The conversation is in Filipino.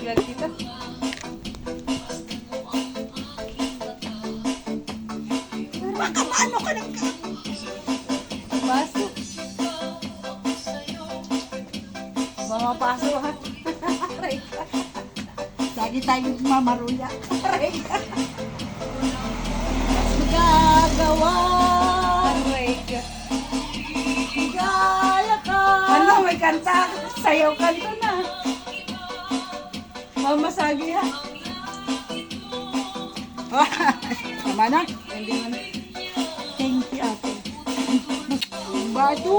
Laglag dito. Baka paano ka nang Pasok. Mamapaso ha. Aray ka. lagi tayo mamaruya. Aray ka. Gagawa. Aray ka. Gaya ka. Ano, may kanta. Sayaw kanta na. Mamasagi ha. Tama na. Hindi man. Thank you, ate. Bato.